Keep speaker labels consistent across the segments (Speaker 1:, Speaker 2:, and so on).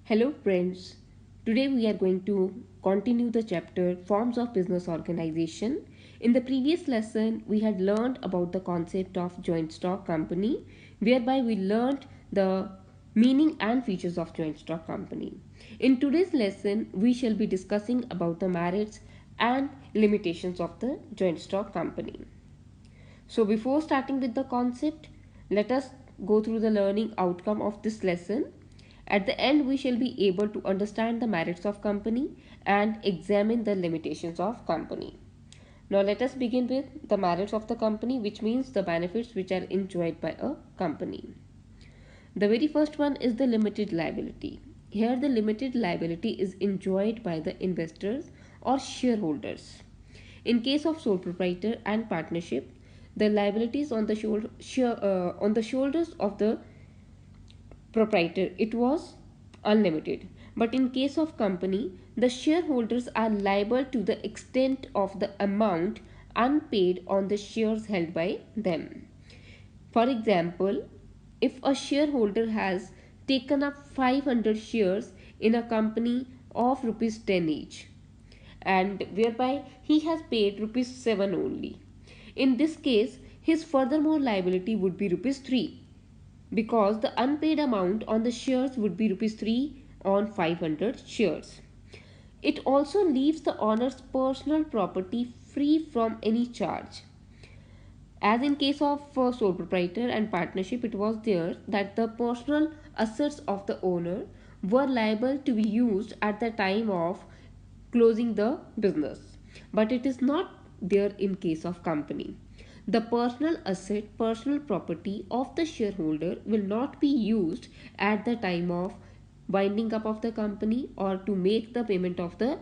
Speaker 1: Hello friends, today we are going to continue the chapter Forms of Business Organization. In the previous lesson, we had learned about the concept of joint stock company, whereby we learned the meaning and features of joint stock company. In today's lesson, we shall be discussing about the merits and limitations of the joint stock company. So before starting with the concept, let us go through the learning outcome of this lesson. At the end, we shall be able to understand the merits of company and examine the limitations of company. Now let us begin with the merits of the company, which means the benefits which are enjoyed by a company. The very first one is the limited liability. Here the limited liability is enjoyed by the investors or shareholders. In case of sole proprietor and partnership, the liabilities on the shoulders of the proprietor it was unlimited. But in case of company, the shareholders are liable to the extent of the amount unpaid on the shares held by them. For example, if a shareholder has taken up 500 shares in a company of rupees 10 each, and whereby he has paid rupees 7 only. In this case, his furthermore liability would be rupees 3 because the unpaid amount on the shares would be rupees 3 on 500 shares. It also leaves the owner's personal property free from any charge. As in case of sole proprietor and partnership, it was there that the personal assets of the owner were liable to be used at the time of closing the business. But it is not there in case of company. The personal asset, personal property of the shareholder will not be used at the time of winding up of the company or to make the payment of the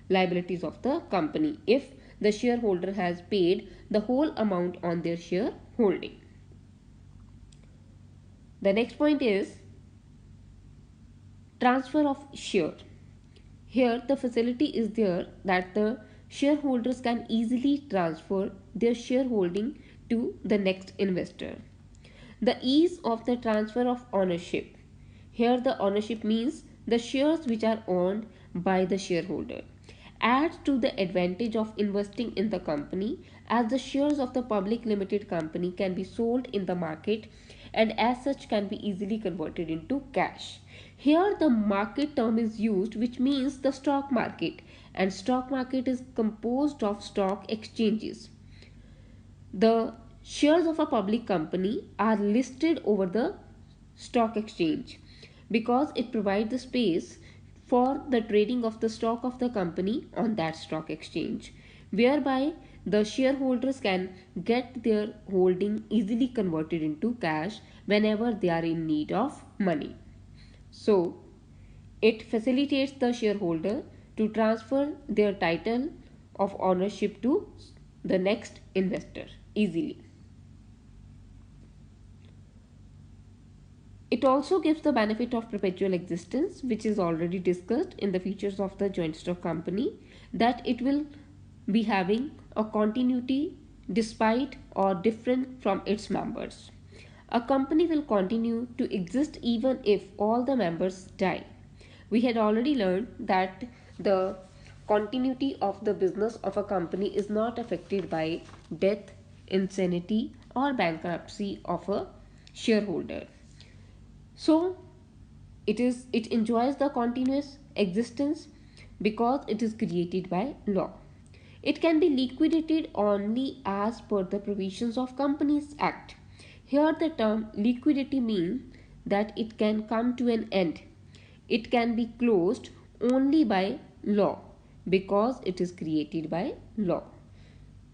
Speaker 1: liabilities of the company if the shareholder has paid the whole amount on their share holding. The next point is transfer of share. Here the facility is there that the shareholders can easily transfer their shareholding to the next investor. The ease of the transfer of ownership. Here the ownership means the shares which are owned by the shareholder adds to the advantage of investing in the company as the shares of the public limited company can be sold in the market and as such can be easily converted into cash. Here the market term is used which means the stock market, and stock market is composed of stock exchanges. The shares of a public company are listed over the stock exchange because it provides the space for the trading of the stock of the company on that stock exchange, whereby the shareholders can get their holding easily converted into cash whenever they are in need of money. So, it facilitates the shareholder to transfer their title of ownership to the next investor easily. It also gives the benefit of perpetual existence, which is already discussed in the features of the joint stock company, that it will be having a continuity despite or different from its members. A company will continue to exist even if all the members die. We had already learned that the continuity of the business of a company is not affected by death, insanity, or bankruptcy of a shareholder. So it enjoys the continuous existence because it is created by law. It can be liquidated only as per the provisions of Companies Act. Here the term liquidity means that it can come to an end. It can be closed only by law because it is created by law.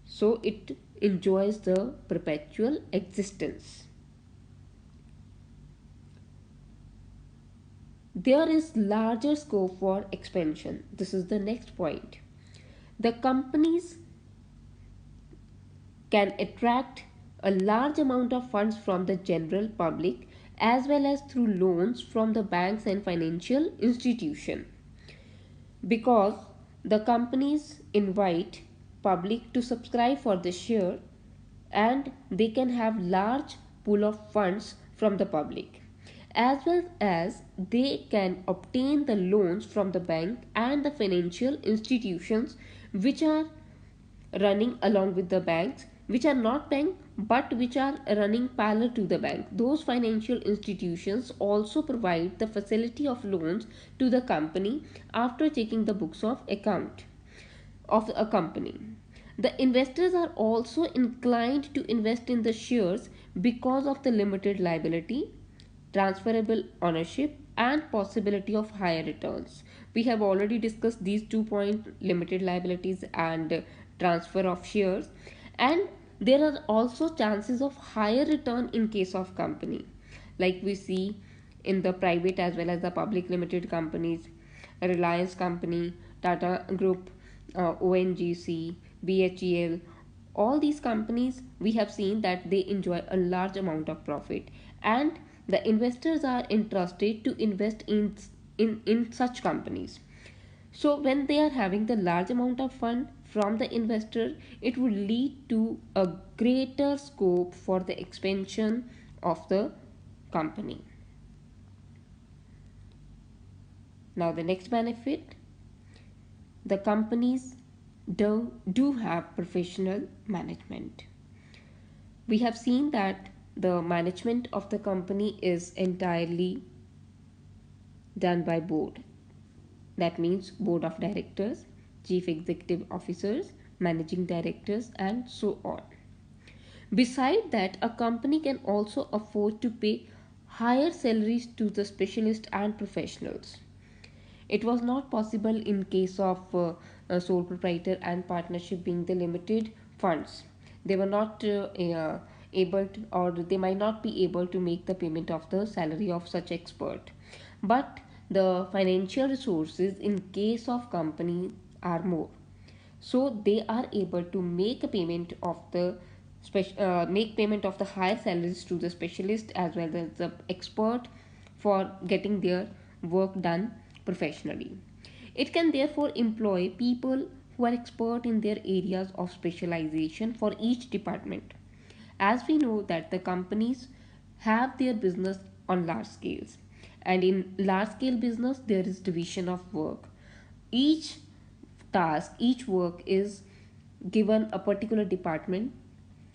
Speaker 1: So it enjoys the perpetual existence. There is larger scope for expansion. This is the next point. The companies can attract a large amount of funds from the general public as well as through loans from the banks and financial institutions because the companies invite public to subscribe for the share and they can have large pool of funds from the public. as well as they can obtain the loans from the bank and the financial institutions which are running along with the banks, which are not bank but which are running parallel to the bank. Those financial institutions also provide the facility of loans to the company after checking the books of account of a company. The investors are also inclined to invest in the shares because of the limited liability, transferable ownership, and possibility of higher returns. We have already discussed these 2 points, limited liabilities and transfer of shares, and there are also chances of higher return in case of company, like we see in the private as well as the public limited companies, Reliance Company, Tata Group, ONGC, BHEL. All these companies we have seen that they enjoy a large amount of profit, and the investors are interested to invest in such companies. So when they are having the large amount of fund from the investor, it would lead to a greater scope for the expansion of the company. Now the next benefit, the companies do have professional management. We have seen that the management of the company is entirely done by board. That means board of directors, chief executive officers, managing directors, and so on. Beside that, a company can also afford to pay higher salaries to the specialists and professionals. It was not possible in case of a sole proprietor and partnership being the limited funds. They were not able to, or they might not be able to make the payment of the salary of such expert. But the financial resources in case of company are more, so they are able to make a payment of the make payment of the higher salaries to the specialist as well as the expert for getting their work done professionally. It can therefore employ people who are expert in their areas of specialization for each department. As we know that the companies have their business on large scales, and in large scale business there is division of work. Each task, each work is given a particular department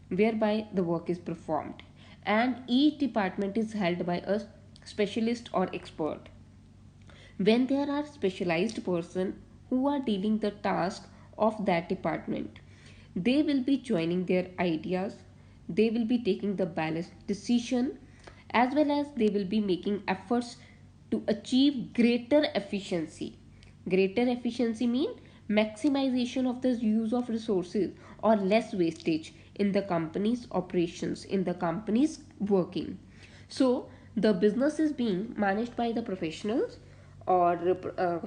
Speaker 1: whereby the work is performed, and each department is held by a specialist or expert. When there are specialized person who are dealing the task of that department, they will be joining their ideas, they will be taking the balanced decision, as well as they will be making efforts to achieve greater efficiency. Greater efficiency mean maximization of the use of resources or less wastage in the company's operations, in the company's working. So the business is being managed by the professionals or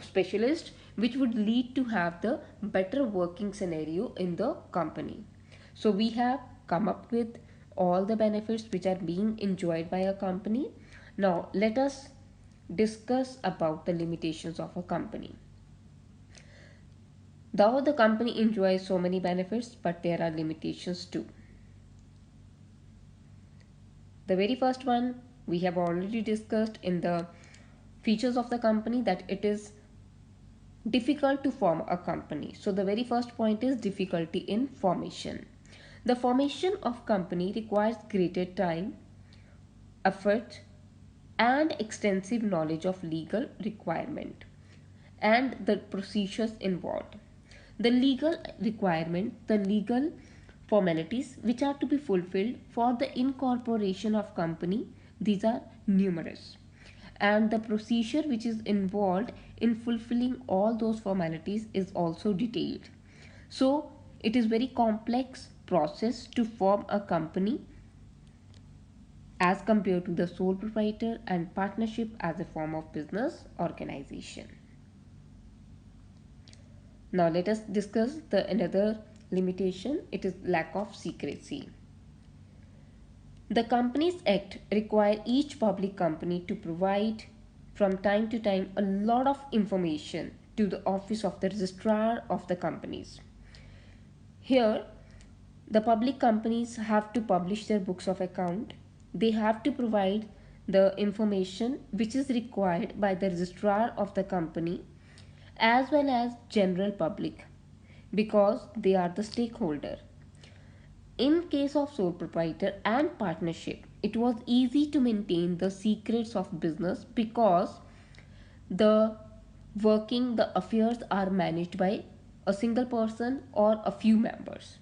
Speaker 1: specialists, which would lead to have the better working scenario in the company. So we have come up with all the benefits which are being enjoyed by a company. Now let us discuss about the limitations of a company. Though the company enjoys so many benefits, but there are limitations too. The very first one we have already discussed in the features of the company, that it is difficult to form a company. So the very first point is difficulty in formation. The formation of company requires greater time, effort, and extensive knowledge of legal requirement and the procedures involved. The legal requirement, the legal formalities which are to be fulfilled for the incorporation of company, these are numerous, and the procedure which is involved in fulfilling all those formalities is also detailed. So it is very complex process to form a company as compared to the sole proprietor and partnership as a form of business organization. Now let us discuss the another limitation. It is lack of secrecy. The Companies Act require each public company to provide from time to time a lot of information to the office of the registrar of the companies. Here the public companies have to publish their books of account. They have to provide the information which is required by the registrar of the company as well as general public, because they are the stakeholder. In case of sole proprietor and partnership, it was easy to maintain the secrets of business because the the affairs are managed by a single person or a few members.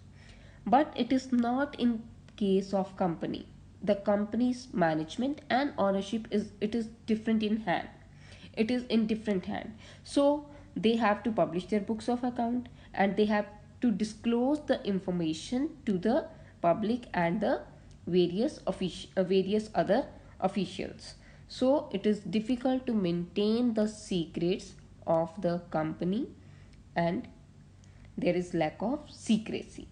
Speaker 1: But it is not in case of company. The company's management and ownership is different in hand. It is in different hand. So they have to publish their books of account, and they have to disclose the information to the public and the various other officials. So it is difficult to maintain the secrets of the company, and there is lack of secrecy.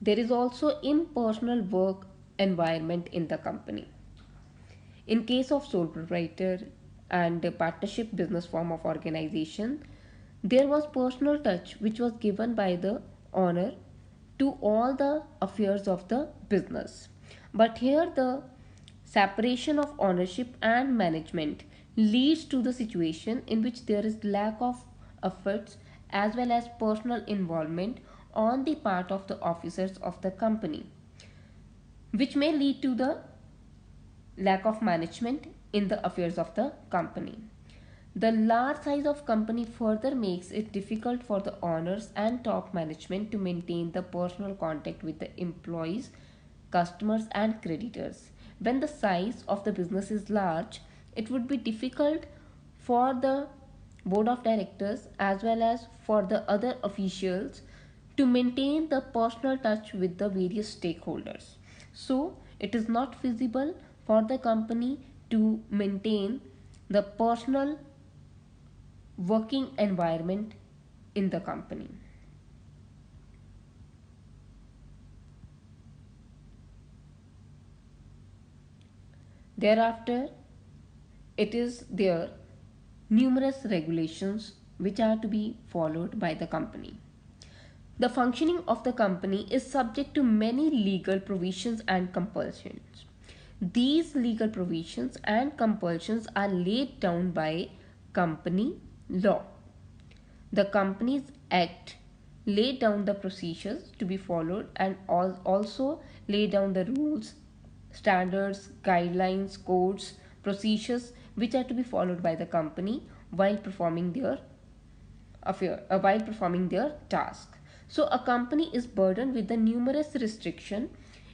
Speaker 1: There is also impersonal work environment in the company. In case of sole proprietor and a partnership business form of organization, there was personal touch which was given by the owner to all the affairs of the business. But here the separation of ownership and management leads to the situation in which there is lack of efforts as well as personal involvement on the part of the officers of the company, which may lead to the lack of management in the affairs of the company. The large size of company further makes it difficult for the owners and top management to maintain the personal contact with the employees, customers and creditors. When the size of the business is large, it would be difficult for the board of directors as well as for the other officials to maintain the personal touch with the various stakeholders. So, it is not feasible for the company to maintain the personal working environment in the company. Thereafter, it is there numerous regulations which are to be followed by the company. The functioning of the company is subject to many legal provisions and compulsions. These legal provisions and compulsions are laid down by company law. The Companies Act laid down the procedures to be followed and also laid down the rules, standards, guidelines, codes, procedures which are to be followed by the company while performing their while performing their task. So a company is burdened with the numerous restriction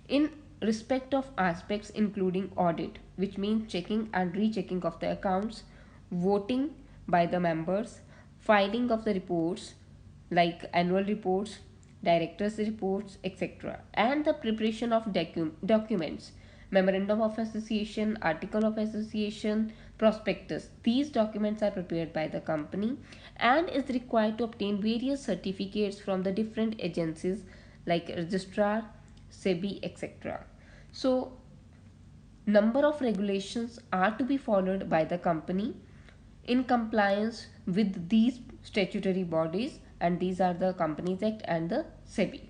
Speaker 1: in respect of aspects including audit, which means checking and rechecking of the accounts, voting by the members, filing of the reports like annual reports, directors reports, etc., and the preparation of documents, memorandum of association, article of association, prospectus. These documents are prepared by the company and is required to obtain various certificates from the different agencies like registrar, SEBI, etc. So number of regulations are to be followed by the company in compliance with these statutory bodies, and these are the Companies Act and the SEBI.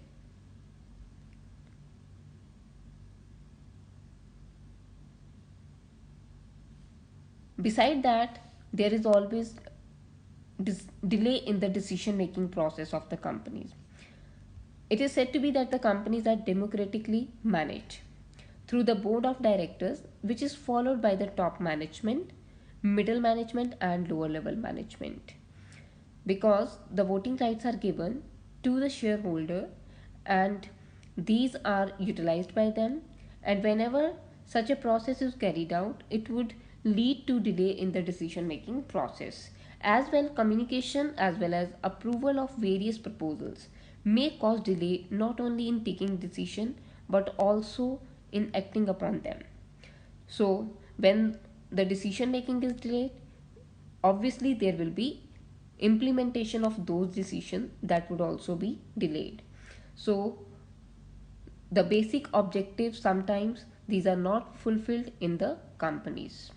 Speaker 1: Beside that, there is always delay in the decision making process of the companies. It is said to be that the companies are democratically managed through the board of directors, which is followed by the top management, middle management, and lower level management. Because the voting rights are given to the shareholder and these are utilized by them, and whenever such a process is carried out, it would lead to delay in the decision making process. As well, communication as well as approval of various proposals may cause delay not only in taking decision but also in acting upon them. So when the decision making is delayed, obviously there will be implementation of those decisions that would also be delayed. So the basic objectives, sometimes these are not fulfilled in the companies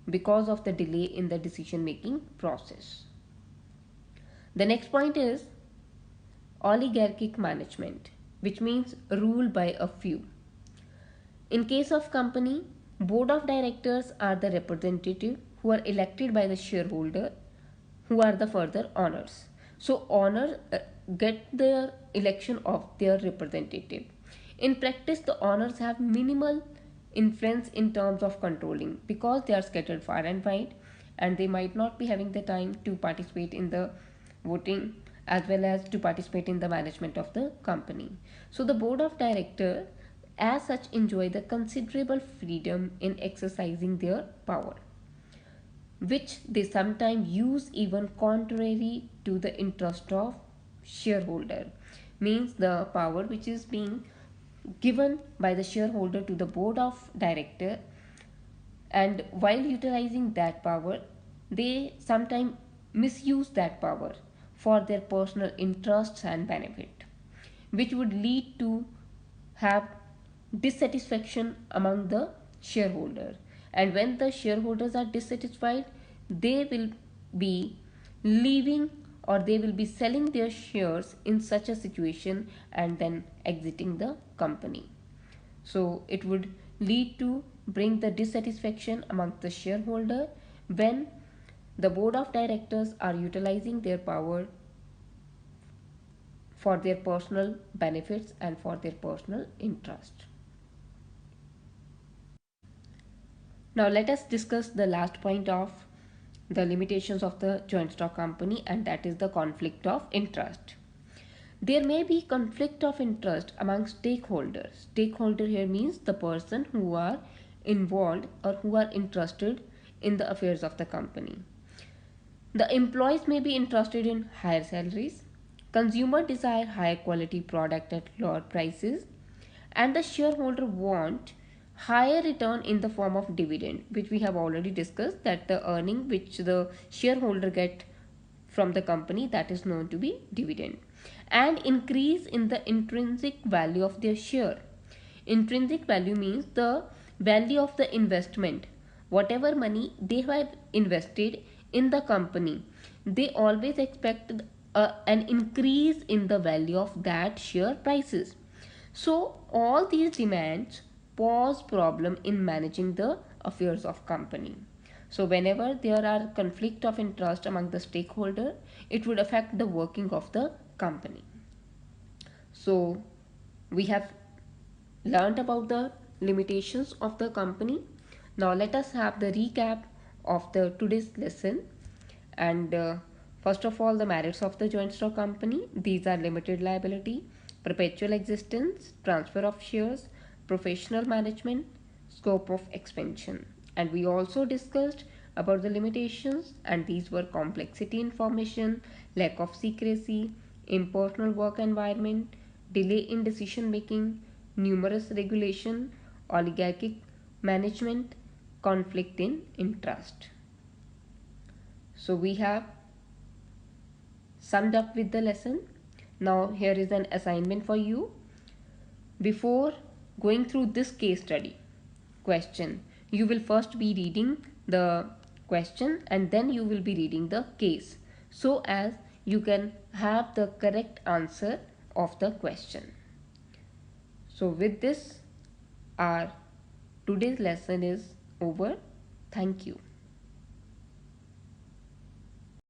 Speaker 1: because of the delay in the decision making process. The next point is oligarchic management, which means rule by a few. In case of company, board of directors are the representative who are elected by the shareholder who are the further owners. So owners get their election of their representative. In practice, the owners have minimal influence in terms of controlling because they are scattered far and wide and they might not be having the time to participate in the voting as well as to participate in the management of the company. So the board of directors as such enjoy the considerable freedom in exercising their power, which they sometimes use even contrary to the interest of shareholder. Means the power which is being given by the shareholder to the board of director, and while utilizing that power they sometimes misuse that power for their personal interests and benefit, which would lead to have dissatisfaction among the shareholder. And when the shareholders are dissatisfied, they will be leaving or they will be selling their shares in such a situation and then exiting the company. So it would lead to bring the dissatisfaction among the shareholder when the board of directors are utilizing their power for their personal benefits and for their personal interest. Now let us discuss the last point of the limitations of the joint stock company, and that is the conflict of interest. There may be conflict of interest among stakeholders. Stakeholder here means the person who are involved or who are interested in the affairs of the company. The employees may be interested in higher salaries, consumer desire higher quality product at lower prices, and the shareholder want higher return in the form of dividend, which we have already discussed, that the earning which the shareholder get from the company, that is known to be dividend, and increase in the intrinsic value of their share. Intrinsic value means the value of the investment. Whatever money they have invested in the company, they always expect an increase in the value of that share prices. So all these demands pose problem in managing the affairs of company. So whenever there are conflict of interest among the stakeholder, it would affect the working of the company. So we have learned about the limitations of the company. Now let us have the recap of the today's lesson. And first of all, the merits of the joint stock company. These are limited liability, perpetual existence, transfer of shares, professional management, scope of expansion. And we also discussed about the limitations, and these were complexity information, lack of secrecy, impersonal work environment, delay in decision making, numerous regulation, oligarchic management, conflict in interest. So we have summed up with the lesson. Now here is an assignment for you. Before going through this case study question, you will first be reading the question and then you will be reading the case, so as you can have the correct answer of the question. So with this, our today's lesson is over. Thank you.